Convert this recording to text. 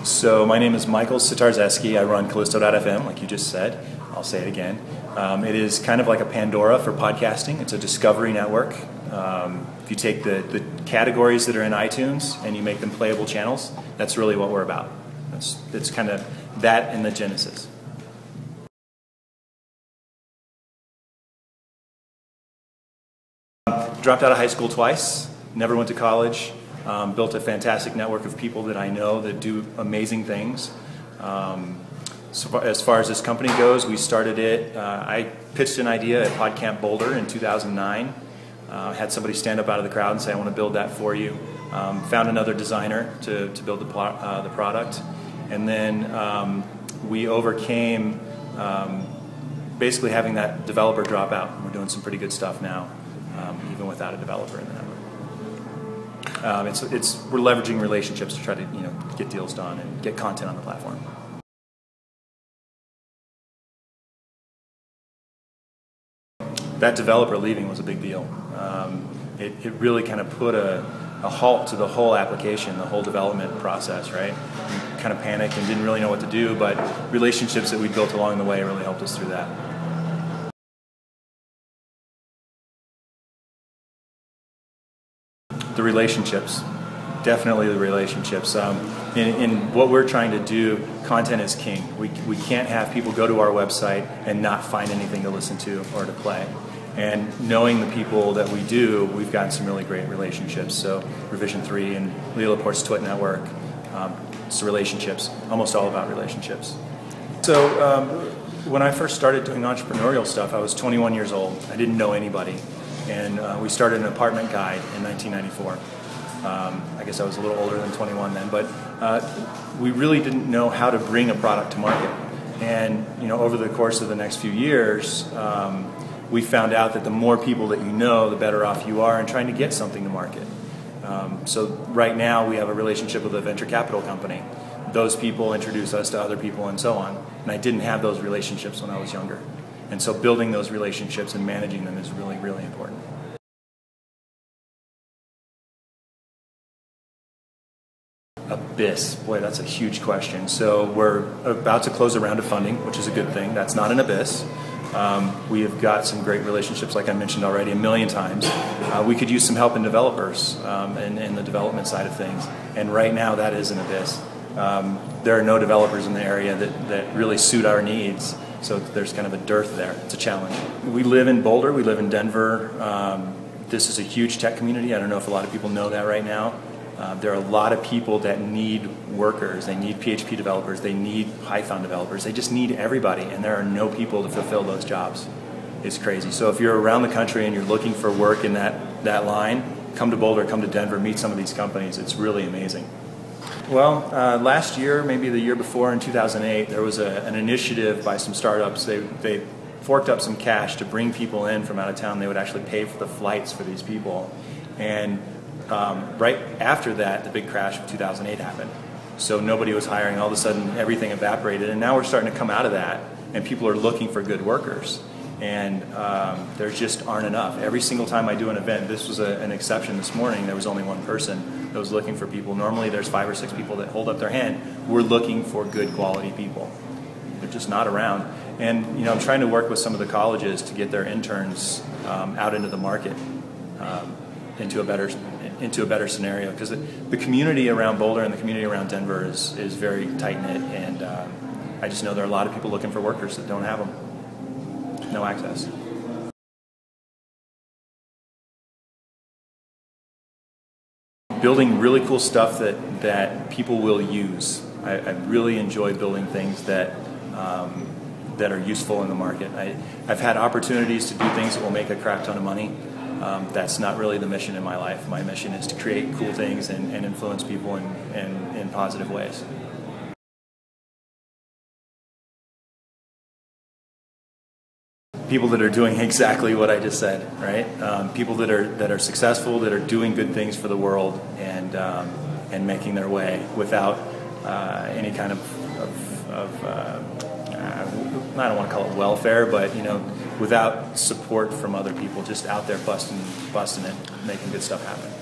So my name is Michael Sitarzewski. I run Callisto.fm, like you just said. I'll say it again. It is kind of like a Pandora for podcasting. It's a discovery network. If you take the categories that are in iTunes and you make them playable channels, that's really what we're about. It's kind of that in the genesis. Dropped out of high school twice, never went to college, built a fantastic network of people that I know that do amazing things. So as far as this company goes, we started it, I pitched an idea at PodCamp Boulder in 2009. Had somebody stand up out of the crowd and say, I want to build that for you. Found another designer to build the product. And then we overcame basically having that developer drop out. We're doing some pretty good stuff now, even without a developer in the network. We're leveraging relationships to try to get deals done and get content on the platform. That developer leaving was a big deal. It really kind of put a halt to the whole application, the whole development process, right? We kind of panicked and didn't really know what to do, but relationships that we built along the way really helped us through that. The relationships, definitely the relationships. In what we're trying to do, content is king. We can't have people go to our website and not find anything to listen to or to play. And knowing the people that we do, we've gotten some really great relationships. So Revision 3 and Leo Laporte's Twit Network, it's relationships, almost all about relationships. So when I first started doing entrepreneurial stuff, I was 21 years old. I didn't know anybody. And we started an apartment guide in 1994. I guess I was a little older than 21 then, but we really didn't know how to bring a product to market. And over the course of the next few years, we found out that the more people that you know, the better off you are in trying to get something to market. So right now we have a relationship with a venture capital company. Those people introduce us to other people and so on. And I didn't have those relationships when I was younger. And so building those relationships and managing them is really, really important. Abyss, boy, that's a huge question. So we're about to close a round of funding, which is a good thing. That's not an abyss. We have got some great relationships, like I mentioned already a million times. We could use some help in developers and in the development side of things. And right now, that is an abyss. There are no developers in the area that really suit our needs. So there's kind of a dearth there. It's a challenge. We live in Boulder. We live in Denver. This is a huge tech community. I don't know if a lot of people know that right now. There are a lot of people that need workers. They need PHP developers. They need Python developers. They just need everybody, and there are no people to fulfill those jobs. It's crazy. So if you're around the country and you're looking for work in that line, come to Boulder, come to Denver, meet some of these companies. It's really amazing. Well, last year, maybe the year before in 2008, there was an initiative by some startups. They forked up some cash to bring people in from out of town. They would actually pay for the flights for these people. And right after that, the big crash of 2008 happened. So nobody was hiring. All of a sudden, everything evaporated. And now we're starting to come out of that, and people are looking for good workers. And there just aren't enough. Every single time I do an event, this was an exception this morning, there was only one person that was looking for people. Normally there's 5 or 6 people that hold up their hand. We're looking for good quality people. They're just not around. And I'm trying to work with some of the colleges to get their interns out into the market, into a better scenario, because the community around Boulder and the community around Denver is very tight-knit, and I just know there are a lot of people looking for workers that don't have them. No access. Building really cool stuff that people will use. I really enjoy building things that are useful in the market. I've had opportunities to do things that will make a crap ton of money. That's not really the mission in my life. My mission is to create cool things and influence people in positive ways. People that are doing exactly what I just said, right? People that are successful, that are doing good things for the world, and making their way without any kind of I don't want to call it welfare, but without support from other people, just out there busting it, making good stuff happen.